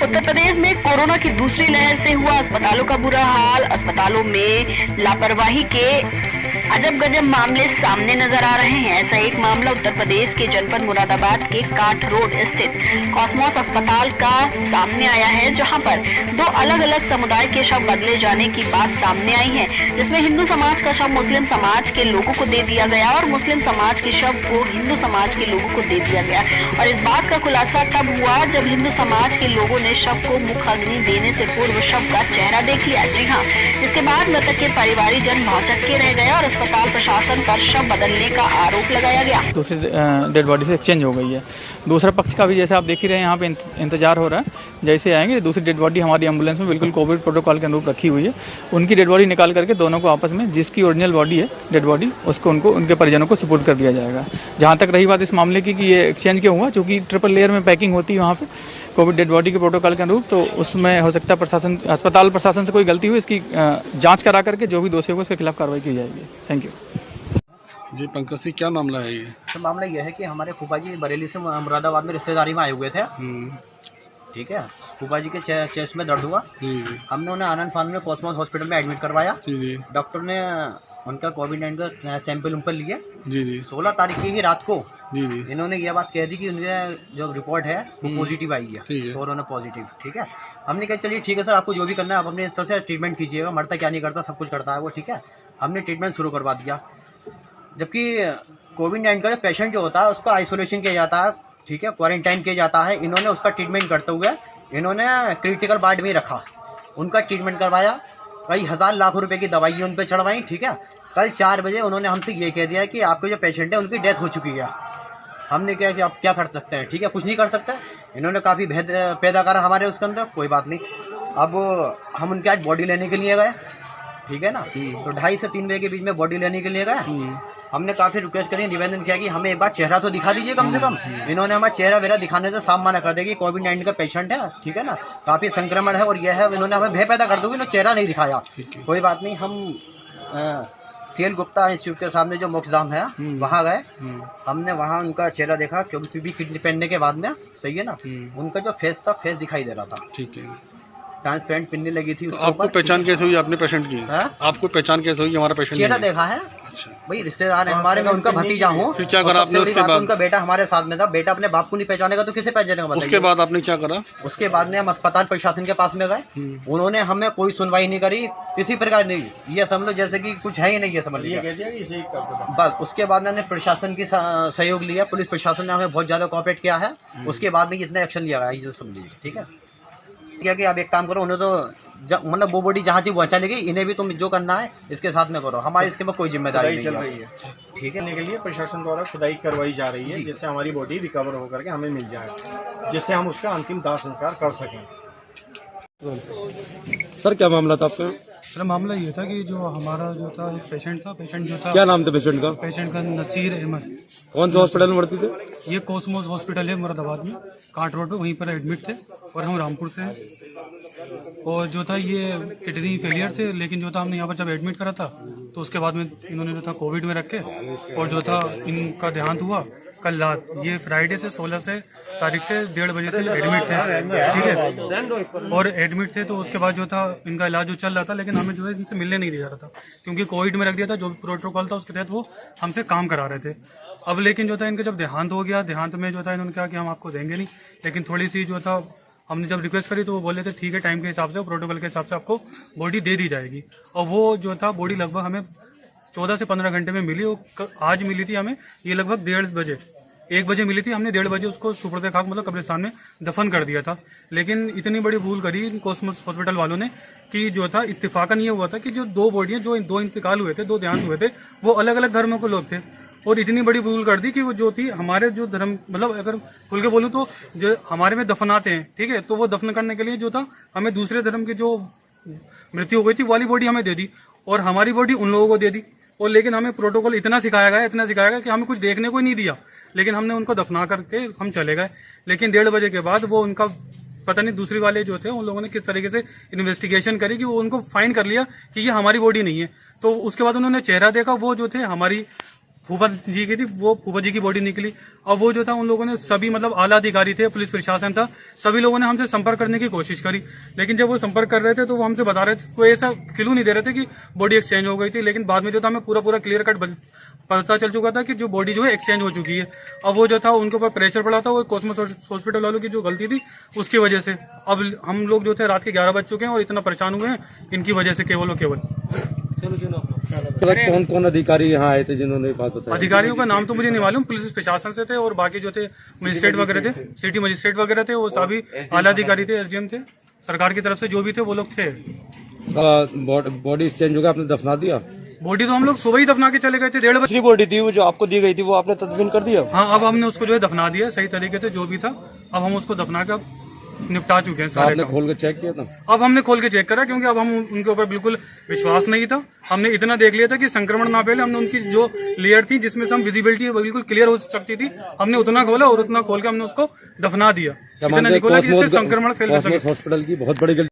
उत्तर प्रदेश में कोरोना की दूसरी लहर से हुआ अस्पतालों का बुरा हाल। अस्पतालों में लापरवाही के अजब गजब मामले सामने नजर आ रहे हैं। ऐसा एक मामला उत्तर प्रदेश के जनपद मुरादाबाद के काट रोड स्थित कॉस्मोस अस्पताल का सामने आया है, जहां पर दो अलग अलग समुदाय के शव बदले जाने की बात सामने आई है, जिसमें हिंदू समाज का शव मुस्लिम समाज के लोगों को दे दिया गया और मुस्लिम समाज के शव को हिंदू समाज के लोगों को दे दिया गया। और इस बात का खुलासा तब हुआ जब हिंदू समाज के लोगों ने शव को मुखाग्नि देने से पूर्व शव का चेहरा देख लिया। जी हाँ, जिसके बाद मृतक के परिवारीजन भौचक्के रह गए और अस्पताल प्रशासन पर शव बदलने का आरोप लगाया गया। दूसरी डेड बॉडी से एक्सचेंज हो गई है। दूसरा पक्ष का भी जैसे आप देख ही रहे हैं, यहाँ पे इंतजार हो रहा है। जैसे आएंगे दूसरी डेड बॉडी हमारी एम्बुलेंस में बिल्कुल कोविड प्रोटोकॉल के अनुरूप रखी हुई है। उनकी डेड बॉडी निकाल करके दोनों को आपस में, जिसकी ओरिजिनल बॉडी है डेड बॉडी, उसको उनके परिजनों को सुपुर्द कर दिया जाएगा। जहाँ तक रही बात इस मामले की कि ये एक्सचेंज क्यों हुआ, चूँकि ट्रिपल लेयर में पैकिंग होती है वहाँ पे कोविड डेड बॉडी के प्रोटोकॉल के अनुरूप, तो उसमें हो सकता है अस्पताल प्रशासन से कोई गलती हुई। इसकी जाँच करा करके जो भी दोषी होगा उसके खिलाफ कार्रवाई की जाएगी। Thank you. जी पंकज सिंह, क्या मामला है ये? तो मामला यह है कि हमारे फूफा जी बरेली से मुरादाबाद में रिश्तेदारी में आए हुए थे। ठीक है, फूफा जी के चेस्ट में दर्द हुआ। हमने उन्हें आनंद फानंद में कॉस्मोस हॉस्पिटल में एडमिट करवाया। डॉक्टर ने उनका कोविड-19 का सैंपल उन पर लिए। 16 तारीख की ही रात को इन्होंने यह बात कह दी कि उनके जो रिपोर्ट है वो पॉजिटिव आई है, कोरोना पॉजिटिव। ठीक है, हमने कहा चलिए ठीक है सर, आपको जो भी करना है आप अपने इस तरह से ट्रीटमेंट कीजिएगा, मरता क्या नहीं करता सब कुछ करता है वो। ठीक है, हमने ट्रीटमेंट शुरू करवा दिया। जबकि कोविड-19 का पेशेंट जो होता है उसको आइसोलेशन किया जाता है, ठीक है, क्वारंटाइन किया जाता है। इन्होंने उसका ट्रीटमेंट करते हुए इन्होंने क्रिटिकल वार्ड में रखा, उनका ट्रीटमेंट करवाया, कई हज़ार लाख रुपए की दवाई उन पर चढ़वाई। ठीक है, कल 4 बजे उन्होंने हमसे ये कह दिया कि आपके जो पेशेंट है उनकी डेथ हो चुकी है। हमने कहा कि आप क्या कर सकते हैं? ठीक है, कुछ नहीं कर सकते। इन्होंने काफ़ी भेद पैदा करा हमारे उसके अंदर, कोई बात नहीं। अब हम उनके आज बॉडी लेने के लिए गए, ठीक है ना, तो 2:30 से 3 बजे के बीच में बॉडी लेने के लिए गए। हमने काफ़ी रिक्वेस्ट करी, निवेदन किया कि हमें एक बार चेहरा तो दिखा दीजिए कम से कम। इन्होंने हमारा चेहरा वेरा दिखाने से साफ मना कर दिया कि कोविड-19 का पेशेंट है, ठीक है ना, काफ़ी संक्रमण है और यह है। इन्होंने हमें भय पैदा कर दोगे, इन्होंने चेहरा नहीं दिखाया। कोई बात नहीं, हम CL गुप्ता इंस्टीट्यूट के सामने जो मोक्षधाम है वहाँ गए। हमने वहाँ उनका चेहरा देखा, क्योंकि भी किडनी पहनने के बाद में, सही है ना, उनका जो फेस था फेस दिखाई दे रहा था। ठीक है, ट्रांसपेरेंट पिन्नी लगी थी। आपको पहचान कैसे हुई आपने पेशेंट की? आपको पहचान कैसे हुई हमारा पेशेंट? चेहरा देखा है भाई, रिश्तेदार है हमारे, मैं उनका भतीजा हूँ। फिर क्या करा आपने उसके बाद? उनका बेटा हमारे साथ में था। बेटा अपने बाप को नहीं पहचानेगा तो किसे पहचानेगा बताइए? उसके बाद आपने क्या करा? उसके बाद में हम अस्पताल प्रशासन के पास में गए। उन्होंने हमें कोई सुनवाई नहीं करी किसी प्रकार नहीं। ये समझ लो जैसे कि कुछ है ही नहीं, ये समझ लीजिए बस। उसके बाद मैंने प्रशासन की सहयोग लिया, पुलिस प्रशासन ने हमें बहुत ज़्यादा कोऑपरेट किया है। उसके बाद में इतना एक्शन लिया गया, ये समझ लीजिए। ठीक है, क्या कि आप एक काम करो, उन्हें तो मतलब वो बॉडी जहाँ थी वहाँ चली गई, इन्हें भी तुम जो करना है इसके साथ में करो, हमारी इसके में कोई जिम्मेदारी नहीं है। ठीक है, के लिए प्रशासन द्वारा खुदाई करवाई जा रही है, जिससे हमारी बॉडी रिकवर होकर के हमें मिल जाए, जिससे हम उसका अंतिम दाह संस्कार कर सकें। सर क्या मामला था आपका? सर मामला ये था कि जो हमारा जो था एक पेशेंट जो था, क्या नाम था पेशेंट का? पेशेंट का नसीर अहमद। कौन से हॉस्पिटल में भर्ती थे? ये कॉस्मोस हॉस्पिटल है मुरादाबाद में, काट रोड पे, वहीं पर एडमिट थे और हम रामपुर से हैं। और जो था ये किडनी फेलियर थे, लेकिन जो था हमने यहाँ पर जब एडमिट करा था तो उसके बाद में इन्होंने जो था कोविड में रखे और जो था इनका देहांत हुआ कल रात। ये फ्राइडे से 16 से तारीख से 1:30 बजे से एडमिट थे, ठीक है, और एडमिट थे। तो उसके बाद जो था इनका इलाज जो चल रहा था, लेकिन हमें जो है इनसे मिलने नहीं दिया रहा था, क्योंकि कोविड में रख दिया था। जो भी प्रोटोकॉल था उसके तहत वो हमसे काम करा रहे थे। अब लेकिन जो था इनका जब देहांत हो गया, देहांत में जो था इन्होंने कहा कि हम आपको देंगे नहीं, लेकिन थोड़ी सी जो था हमने जब रिक्वेस्ट करी तो वो बोले थे ठीक है, टाइम के हिसाब से, प्रोटोकॉल के हिसाब से आपको बॉडी दे दी जाएगी। और वो जो था बॉडी लगभग हमें 14 से 15 घंटे में मिली। वो आज मिली थी हमें, ये लगभग 1:30 बजे मिली थी। हमने 1:30 बजे उसको सुपुर्द खाक मतलब कब्रिस्तान में दफन कर दिया था। लेकिन इतनी बड़ी भूल करी कॉस्मोस हॉस्पिटल वालों ने कि जो था इत्तेफाकन ये हुआ था कि जो 2 बॉडियां, जो 2 इंतकाल हुए थे, 2 देहांत हुए थे, वो अलग अलग धर्मों के लोग थे। और इतनी बड़ी भूल कर दी कि वो जो थी हमारे जो धर्म, मतलब अगर खुल के बोलूं तो जो हमारे में दफनाते हैं, ठीक है, तो वो दफन करने के लिए जो था हमें दूसरे धर्म की जो मृत्यु हो गई थी वाली बॉडी हमें दे दी और हमारी बॉडी उन लोगों को दे दी। और लेकिन हमें प्रोटोकॉल इतना सिखाया गया कि हमें कुछ देखने को ही नहीं दिया, लेकिन हमने उनको दफना करके हम चले गए। लेकिन 1:30 बजे के बाद वो उनका पता नहीं दूसरी वाले जो थे उन लोगों ने किस तरीके से इन्वेस्टिगेशन करी कि वो उनको फाइंड कर लिया कि ये हमारी बॉडी नहीं है। तो उसके बाद उन्होंने चेहरा देखा, वो जो थे हमारी फूफा जी की थी, वो फूफा जी की बॉडी निकली। अब वो जो था उन लोगों ने सभी मतलब आला अधिकारी थे, पुलिस प्रशासन था, सभी लोगों ने हमसे संपर्क करने की कोशिश करी, लेकिन जब वो संपर्क कर रहे थे तो वो हमसे बता रहे थे, कोई ऐसा क्लू नहीं दे रहे थे कि बॉडी एक्सचेंज हो गई थी। लेकिन बाद में जो था हमें पूरा क्लियर कट पता चल चुका था कि जो बॉडी जो है एक्सचेंज हो चुकी है। अब वो जो था उनके ऊपर प्रेशर पड़ा था और कॉस्मोस हॉस्पिटल वालों की जो गलती थी उसकी वजह से अब हम लोग जो थे रात के 11 बज चुके हैं और इतना परेशान हुए हैं इनकी वजह से, केवल और केवल। कौन कौन अधिकारी यहाँ आए थे जिन्होंने बात बताया? अधिकारियों का नाम तो मुझे नहीं मालूम, पुलिस प्रशासन से थे और बाकी जो थे मजिस्ट्रेट वगैरह थे, सिटी मजिस्ट्रेट वगैरह थे, वो सभी आला अधिकारी थे, एसडीएम थे, सरकार की तरफ से जो भी थे वो लोग थे। बॉडी एक्सचेंज हो गया, आपने दफना दिया? बॉडी तो हम लोग सुबह ही दफना के चले गए थे, 1:30 बजे। बॉडी थी वो जो आपको दी गई थी वो आपने तदफीन कर दिया? हाँ, अब हमने उसको जो है दफना दिया सही तरीके से, जो भी था अब हम उसको दफना कर निपटा चुके हैं सारे आपने काम। खोल के चेक किया था? अब हमने खोल के चेक करा, क्योंकि अब हम उनके ऊपर बिल्कुल विश्वास नहीं था। हमने इतना देख लिया था कि संक्रमण ना फैले, हमने उनकी जो लेयर थी जिसमें से हम विजिबिलिटी बिल्कुल क्लियर हो सकती थी, हमने उतना खोला और उतना खोल के हमने उसको दफना दिया। इतना नहीं खोला कि जिससे संक्रमण फैल सके। हॉस्पिटल की बहुत बड़ी गलती